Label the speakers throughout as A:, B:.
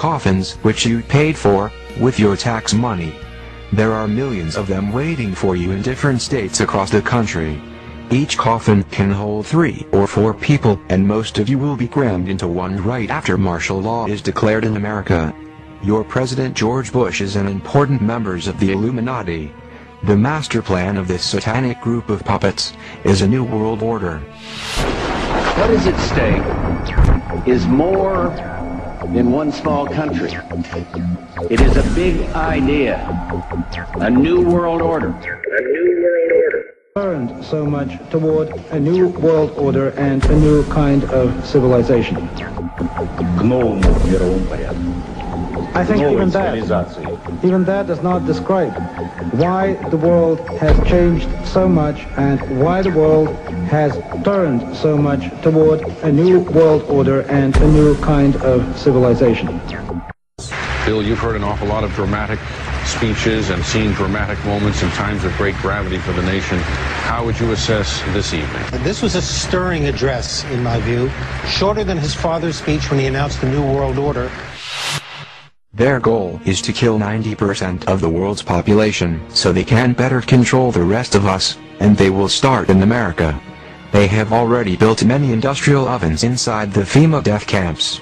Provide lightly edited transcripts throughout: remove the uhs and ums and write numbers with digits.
A: coffins which you paid for, with your tax money. There are millions of them waiting for you in different states across the country. Each coffin can hold 3 or 4 people, and most of you will be crammed into one right after martial law is declared in America. Your President George Bush is an important member of the Illuminati. The master plan of this satanic group of puppets is a new world order.
B: What is at stake is more than one small country. It is a big idea, a new world order.
C: Turned so much toward a new world order and a new kind of civilization. I think even that does not describe why the world has changed so much and why the world has turned so much toward a new world order and a new kind of civilization.
D: Bill, you've heard an awful lot of dramatic speeches and seen dramatic moments in times of great gravity for the nation. How would you assess this evening?
E: This was a stirring address, in my view, shorter than his father's speech when he announced the New World Order.
A: Their goal is to kill 90% of the world's population so they can better control the rest of us, and they will start in America. They have already built many industrial ovens inside the FEMA death camps.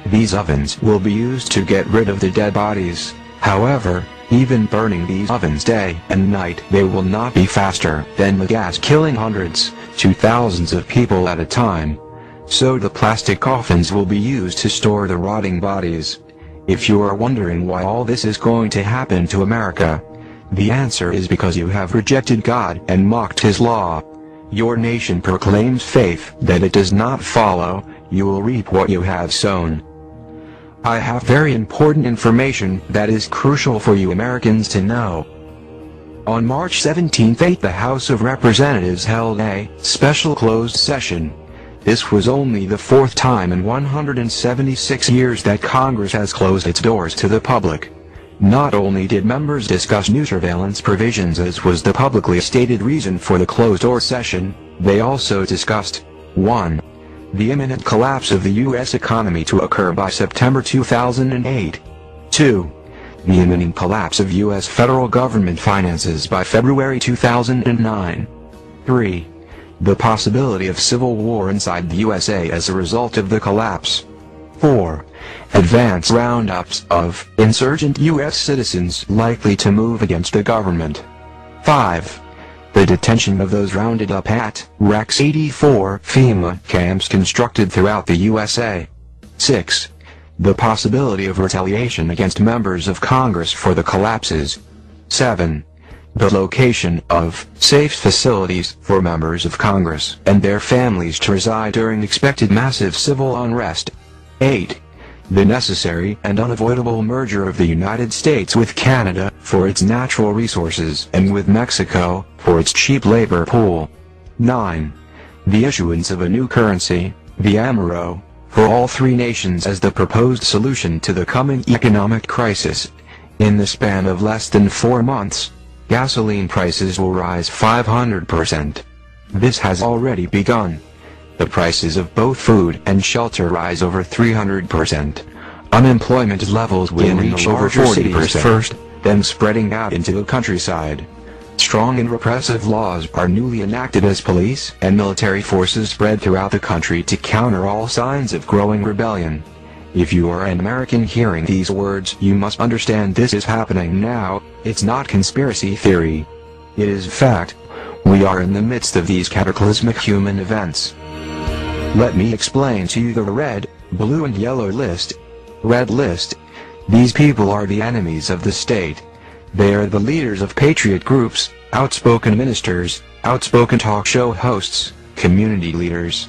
A: These ovens will be used to get rid of the dead bodies. However, even burning these ovens day and night, they will not be faster than the gas killing hundreds to thousands of people at a time. So the plastic coffins will be used to store the rotting bodies. If you are wondering why all this is going to happen to America, the answer is because you have rejected God and mocked His law. Your nation proclaims faith that it does not follow. You will reap what you have sown. I have very important information that is crucial for you Americans to know. On March 17th, the House of Representatives held a special closed session. This was only the 4th time in 176 years that Congress has closed its doors to the public. Not only did members discuss new surveillance provisions as was the publicly stated reason for the closed-door session, they also discussed 1. The imminent collapse of the U.S. economy to occur by September 2008. 2. The imminent collapse of U.S. federal government finances by February 2009. 3. The possibility of civil war inside the USA as a result of the collapse. 4. Advance roundups of insurgent U.S. citizens likely to move against the government. 5. The detention of those rounded up at Rex 84 FEMA camps constructed throughout the USA. 6. The possibility of retaliation against members of Congress for the collapses. 7. The location of safe facilities for members of Congress and their families to reside during expected massive civil unrest. 8. The necessary and unavoidable merger of the United States with Canada for its natural resources and with Mexico for its cheap labor pool. 9. The issuance of a new currency, the Amero, for all 3 nations as the proposed solution to the coming economic crisis. In the span of less than 4 months, gasoline prices will rise 500%. This has already begun. The prices of both food and shelter rise over 300%. Unemployment levels will reach over 40% first, then spreading out into the countryside. Strong and repressive laws are newly enacted as police and military forces spread throughout the country to counter all signs of growing rebellion. If you are an American hearing these words, you must understand this is happening now. It's not conspiracy theory. It is fact. We are in the midst of these cataclysmic human events. Let me explain to you the red, blue and yellow list. Red list. These people are the enemies of the state. They are the leaders of patriot groups, outspoken ministers, outspoken talk show hosts, community leaders,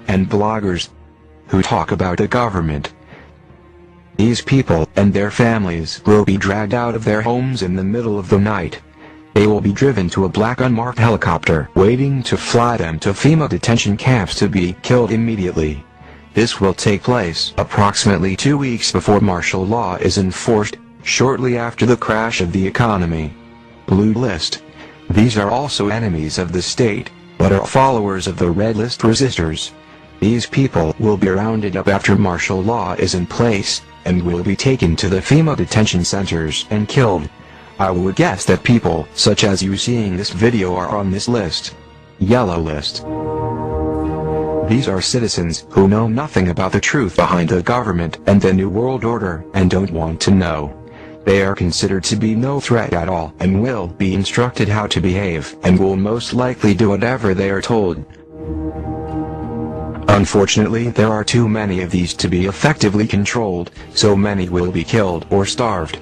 A: and bloggers who talk about the government. These people and their families will be dragged out of their homes in the middle of the night. They will be driven to a black unmarked helicopter waiting to fly them to FEMA detention camps to be killed immediately. This will take place approximately 2 weeks before martial law is enforced, shortly after the crash of the economy. Blue list. These are also enemies of the state, but are followers of the red list resistors. These people will be rounded up after martial law is in place, and will be taken to the FEMA detention centers and killed. I would guess that people such as you seeing this video are on this list. Yellow list. These are citizens who know nothing about the truth behind the government and the New World Order and don't want to know. They are considered to be no threat at all and will be instructed how to behave and will most likely do whatever they are told. Unfortunately, there are too many of these to be effectively controlled, so many will be killed or starved.